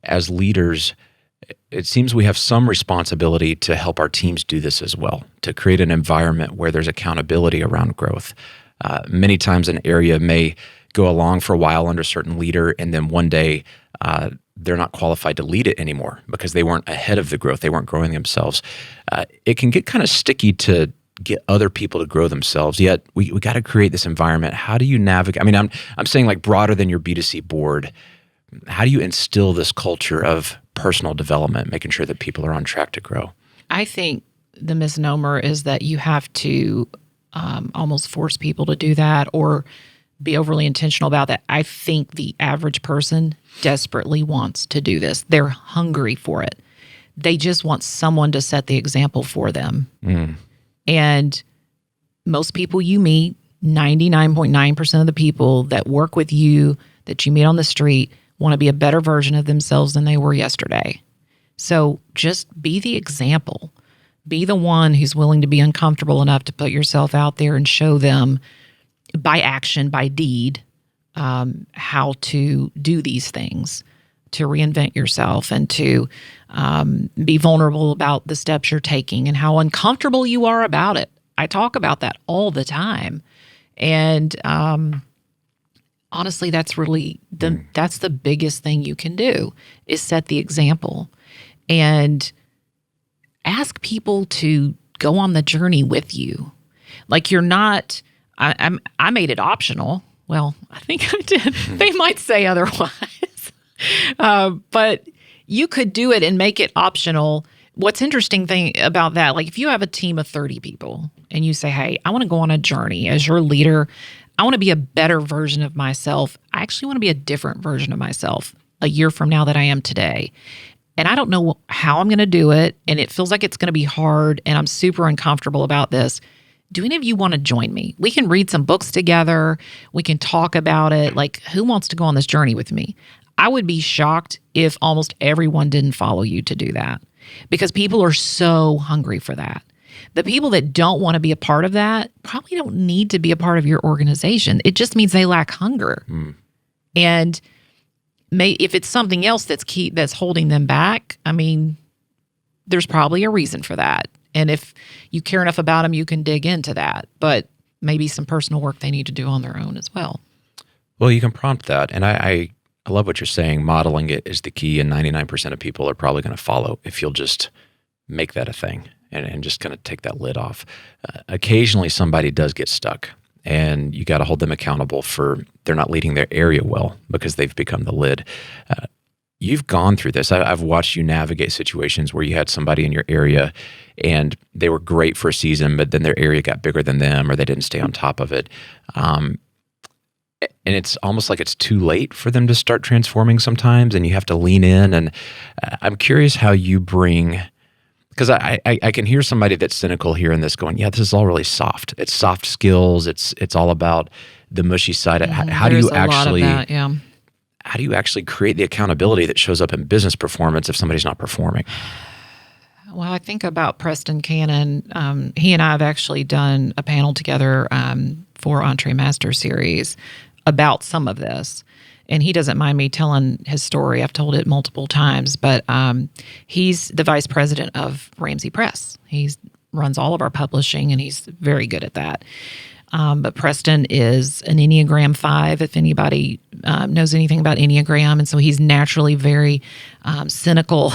as leaders, it seems we have some responsibility to help our teams do this as well, to create an environment where there's accountability around growth. Many times an area may go along for a while under a certain leader, and then one day they're not qualified to lead it anymore because they weren't ahead of the growth. They weren't growing themselves. It can get kind of sticky to get other people to grow themselves, yet we got to create this environment. How do you navigate? I mean, I'm saying like broader than your B2C board. How do you instill this culture of personal development, making sure that people are on track to grow? I think the misnomer is that you have to almost force people to do that or be overly intentional about that. I think the average person desperately wants to do this. They're hungry for it. They just want someone to set the example for them. And most people you meet, 99.9% of the people that work with you, that you meet on the street, want to be a better version of themselves than they were yesterday. So just be the example. Be the one who's willing to be uncomfortable enough to put yourself out there and show them by action, by deed, how to do these things, to reinvent yourself and to be vulnerable about the steps you're taking and how uncomfortable you are about it. I talk about that all the time. And honestly, that's really that's the biggest thing you can do is set the example and ask people to go on the journey with you. Like you're not, I made it optional. Well, I think I did. They might say otherwise. But you could do it and make it optional. What's interesting thing about that, like if you have a team of 30 people and you say, hey, I want to go on a journey as your leader, I want to be a better version of myself. I actually want to be a different version of myself a year from now that I am today. And I don't know how I'm going to do it. And it feels like it's going to be hard. And I'm super uncomfortable about this. Do any of you want to join me? We can read some books together. We can talk about it. Like, who wants to go on this journey with me? I would be shocked if almost everyone didn't follow you to do that because people are so hungry for that. The people that don't want to be a part of that probably don't need to be a part of your organization. It just means they lack hunger. And if it's something else that's holding them back, I mean, there's probably a reason for that. And if you care enough about them, you can dig into that. But maybe some personal work they need to do on their own as well. Well, you can prompt that. And I love what you're saying. Modeling it is the key, and 99% of people are probably going to follow if you'll just make that a thing and just kind of take that lid off. Occasionally, somebody does get stuck, and you got to hold them accountable for they're not leading their area well because they've become the lid. You've gone through this. I've watched you navigate situations where you had somebody in your area and they were great for a season, but then their area got bigger than them or they didn't stay on top of it. And it's almost like it's too late for them to start transforming sometimes, and you have to lean in. And I'm curious how you bring, because I can hear somebody that's cynical here in this going, yeah, this is all really soft. It's soft skills. It's all about the mushy side. How do you actually... lot of that, yeah. How do you actually create the accountability that shows up in business performance if somebody's not performing? Well, I think about Preston Cannon. He and I have actually done a panel together for EntreMaster series about some of this. And he doesn't mind me telling his story. I've told it multiple times. But he's the vice president of Ramsey Press. He runs all of our publishing, and he's very good at that. But Preston is an Enneagram 5, if anybody knows anything about Enneagram. And so he's naturally very cynical,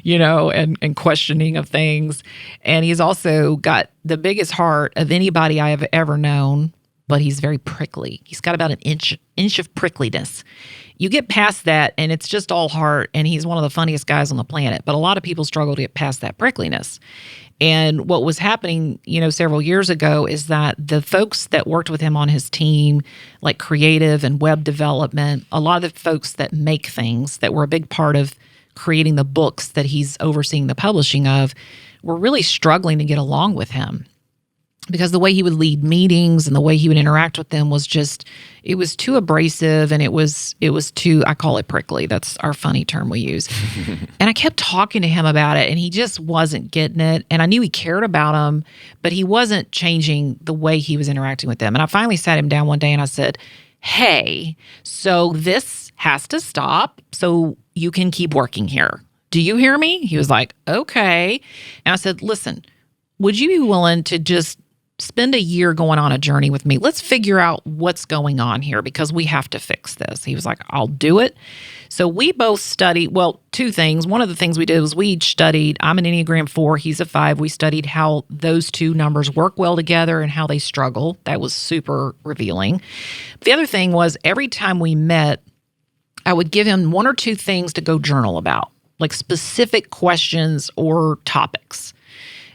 and questioning of things. And he's also got the biggest heart of anybody I have ever known, but he's very prickly. He's got about an inch of prickliness. You get past that, and it's just all heart, and he's one of the funniest guys on the planet. But a lot of people struggle to get past that prickliness. And what was happening, several years ago is that the folks that worked with him on his team, like creative and web development, a lot of the folks that make things that were a big part of creating the books that he's overseeing the publishing of, were really struggling to get along with him. Because the way he would lead meetings and the way he would interact with them was just, it was too abrasive, and it was too, I call it prickly. That's our funny term we use. And I kept talking to him about it, and he just wasn't getting it. And I knew he cared about them, but he wasn't changing the way he was interacting with them. And I finally sat him down one day and I said, hey, so this has to stop so you can keep working here. Do you hear me? He was like, okay. And I said, listen, would you be willing to just spend a year going on a journey with me? Let's figure out what's going on here because we have to fix this. He was like, I'll do it. So we both studied, well, two things. One of the things we did was we each studied, I'm an Enneagram 4, he's a 5. We studied how those two numbers work well together and how they struggle. That was super revealing. The other thing was every time we met, I would give him one or two things to go journal about, like specific questions or topics.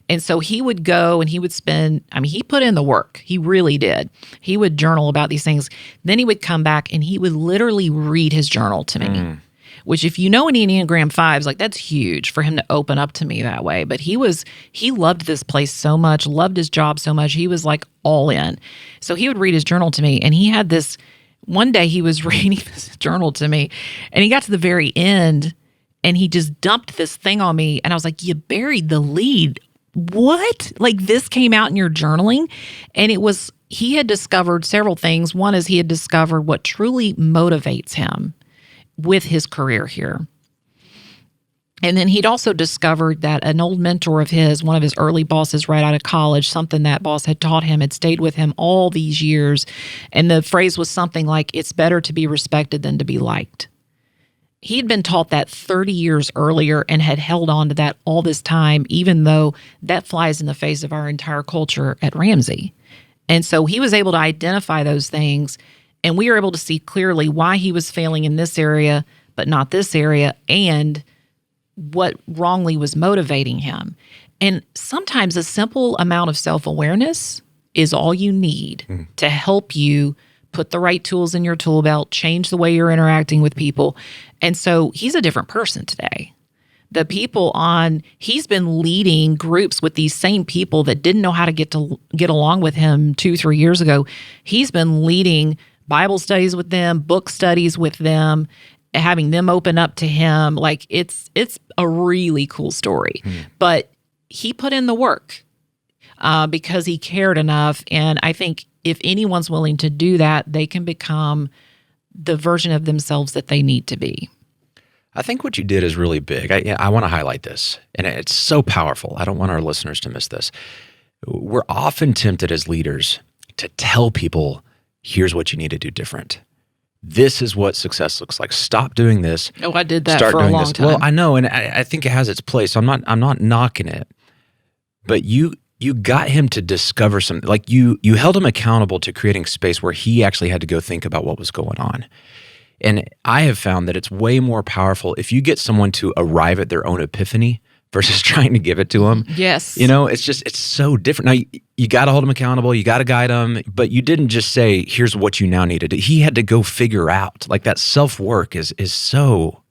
And so he would go and he would spend, he put in the work. He really did. He would journal about these things. Then he would come back and he would literally read his journal to me, which if you know an Enneagram 5s, like that's huge for him to open up to me that way. But he loved this place so much, loved his job so much. He was like all in. So he would read his journal to me. And he had this, one day he was reading this journal to me and he got to the very end and he just dumped this thing on me. And I was like, you buried the lead. What? Like this came out in your journaling? And he had discovered several things. One is he had discovered what truly motivates him with his career here. And then he'd also discovered that an old mentor of his, one of his early bosses right out of college, something that boss had taught him, had stayed with him all these years. And the phrase was something like, it's better to be respected than to be liked. He'd been taught that 30 years earlier and had held on to that all this time, even though that flies in the face of our entire culture at Ramsey. And so he was able to identify those things, and we were able to see clearly why he was failing in this area, but not this area, and what wrongly was motivating him. And sometimes a simple amount of self-awareness is all you need to help you put the right tools in your tool belt, change the way you're interacting with people. And so he's a different person today. The people he's been leading groups with these same people that didn't know how to get along with him 2-3 years ago. He's been leading Bible studies with them, book studies with them, having them open up to him. Like it's a really cool story. But he put in the work because he cared enough. And I think if anyone's willing to do that, they can become the version of themselves that they need to be. I think what you did is really big. I want to highlight this, and it's so powerful. I don't want our listeners to miss this. We're often tempted as leaders to tell people, here's what you need to do different. This is what success looks like. Stop doing this. Oh, I did that for a long time. Well, I know, and I think it has its place. So I'm not knocking it, but you got him to discover something. Like you held him accountable to creating space where he actually had to go think about what was going on. And I have found that it's way more powerful if you get someone to arrive at their own epiphany versus trying to give it to them. Yes. It's so different. Now, you got to hold them accountable. You got to guide them. But you didn't just say, here's what you now need to do. He had to go figure out. Like that self-work is so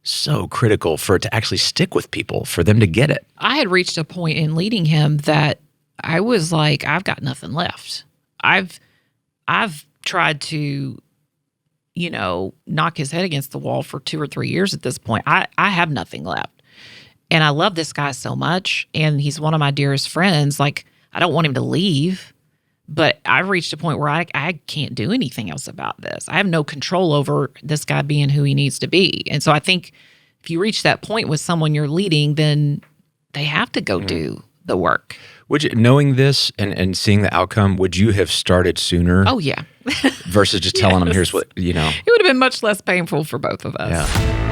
critical for it to actually stick with people, for them to get it. I had reached a point in leading him that I was like, I've got nothing left. I've tried to, knock his head against the wall for 2 or 3 years at this point. I have nothing left. And I love this guy so much. And he's one of my dearest friends. Like, I don't want him to leave, but I've reached a point where I can't do anything else about this. I have no control over this guy being who he needs to be. And so I think if you reach that point with someone you're leading, then they have to go do the work. Knowing this and seeing the outcome, would you have started sooner? Oh, yeah. Versus just telling them, here's what, It would have been much less painful for both of us. Yeah.